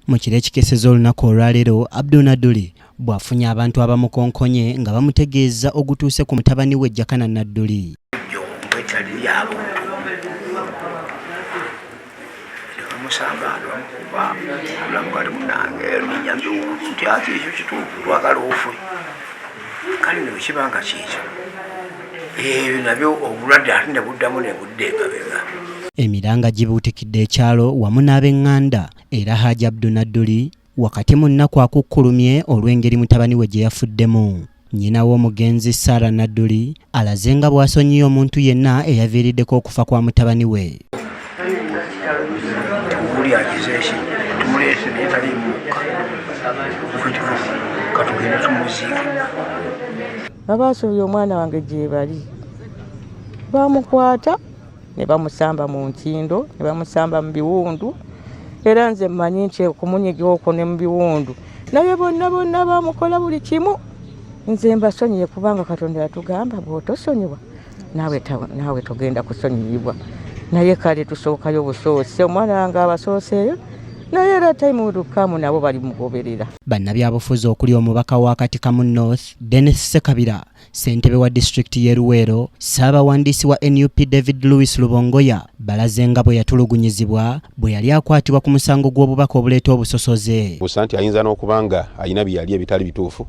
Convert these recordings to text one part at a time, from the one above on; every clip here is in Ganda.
Mu kiro ekikeseza olunaku olwaleero Nadduli bw'afunye abantu abamukonkonye nga bamutegeeza ogutuuse ku mutabani we Jakana Nadduli. Emiranga gibuutikidde ekyalo wamu n'ab'eŋŋanda era Hajji Nadduli wakati mu nnaku akukkulumye olw'engeri mutabani we gye yafuddemu. Nnyina w'omugenzi Sarah Nadduli alaze nga bw'asonyiye omuntu yenna eyaviiriddeko okufa kwa mutabani we. Abaasobya omwana wange gye bali bamukwata ne bamusamba mu ntindo ne bamusamba mu biwundu era nze mmanyi nti okumunyiga okwo ne mu biwundu naye bonna bamukola buli kimu. Nze mbasonyiye kubanga Katonda yatugamba bw'otosonyiwa naawe togenda kusonyiyibwa. Naye kale tusookayo busoose omwana wange abasooseeyo naye era tayimudukamu nabo bali mugoberera. Bannabyabufuzi okuli omubaka wa Katikamu North Dennis Sekabira, ssentebe wa disitulikiti y'e Luweero, ssaabawandiisi wa NUP David Louis Lubongoya balaze nga bwe yatulugunyizibwa bwe yali akwatibwa ku musango gw'obubaka obuleeta obusosoze. Busa nti ayinza n'okubanga ayina bye yali ebitali bituufu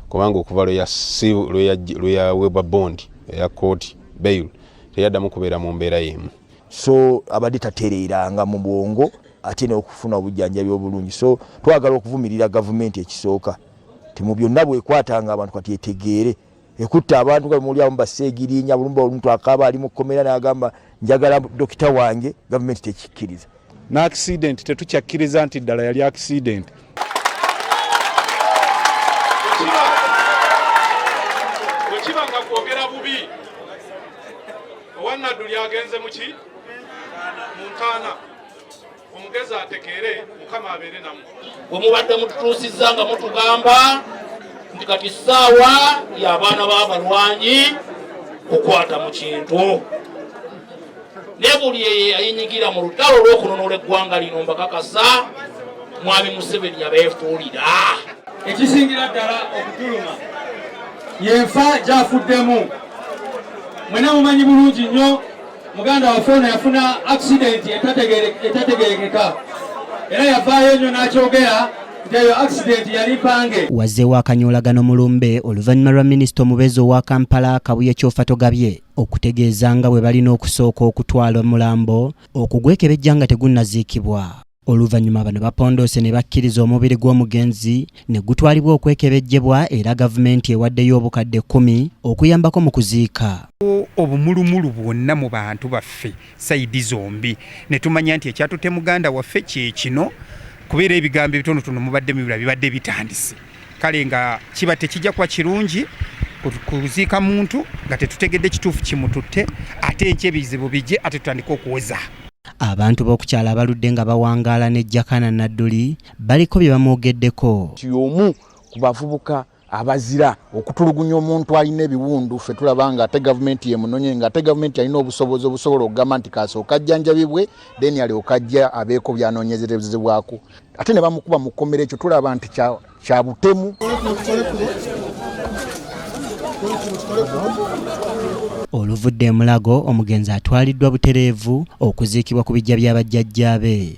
kubanga okuva lwe yaweebwa bondi eya kooti bail teyaddamu kubeera mu mbeera y'emu. So abadde tatereeranga mu bwongo ate n'okufuna obujjanjabi obulungi. So twagala okuvumirira gavumenti ekisooka ti mu byonna bwekwatanga abantu kati etegeere ekutta abantu nga muli abamu baseegirinya bulumba omuntu akaaba ali mu kkomera n'agamba njagala dokita wange, gavumenti tekikkiriza. Na accident tetukyakkiriza nti ddala yali accident. Wekibanga kwogera bubi Nadduli agenze muki munkana omugezi ategeere Mukama abeere namu. Bwe mubadde mututuusizza nga mutugamba nti kati ssaawa y'abaana b'abalwanyi kukwata mu kintu ne buli yayinyigira mu lutalo olw'okununula eggwanga lino mbakakasa mwami Museveni yabeefuulira. Ekisingira ddala okutuluma yenfa gy'afuddemu. Mwena mumanyi bulungi nnyo muganda waffe ono yafuna accident etategerekeka era yavaayo nnyo n'akyogera nti eyo accident yali mpange. Wazzeewo akanyolagano mu lumbe oluvannyuma lwa minisita omubeezi owa Kampala Kabuye Kyofa Togabye okutegeeza nga bwe balina okusooka okutwala omulambo okugwekebejja nga tegunnaziikibwa. Oluvannyuma bano bapondoose ne bakkiriza omubiri gw'omugenzi ne gutwalibwa okwekebejjebwa era gavumenti ewaddeyo obukadde 10 okuyambako mu kuziika. Obumulumulu bwonna mu bantu baffe sayidi zombi ne tumanya nti ekyatutte muganda waffe kye kino kubeera ebigambo ebitonotono mubadde mubira bibadde bitandise. Kale nga kiba tekijja kwa kirungi kuziika muntu nga tetutegedde kituufu kimututte ate ebizibu bijje ate tutandika okuweza. Abantu b'okukyala abaludde nga bawangaala ne Jakana Nadduli baliko bye bamwogeddeko. Omu ku bavubuka abazira okutulugunya omuntu alina ebiwundu ffe tulaba nga ate gavumenti yemunonye nga ate gavumenti alina obusobozi obusobola okugamba nti kasooka ajjanjabibwe then alyoka ajja abeeko byanoonyezerezebwako ate ne bamukuba mu kkomera ekyo tulaba nti kya butemu. Oluvudde e Mulago omugenzi atwaliddwa butereevu okuziikibwa ku bijja by'abajjajjaabe.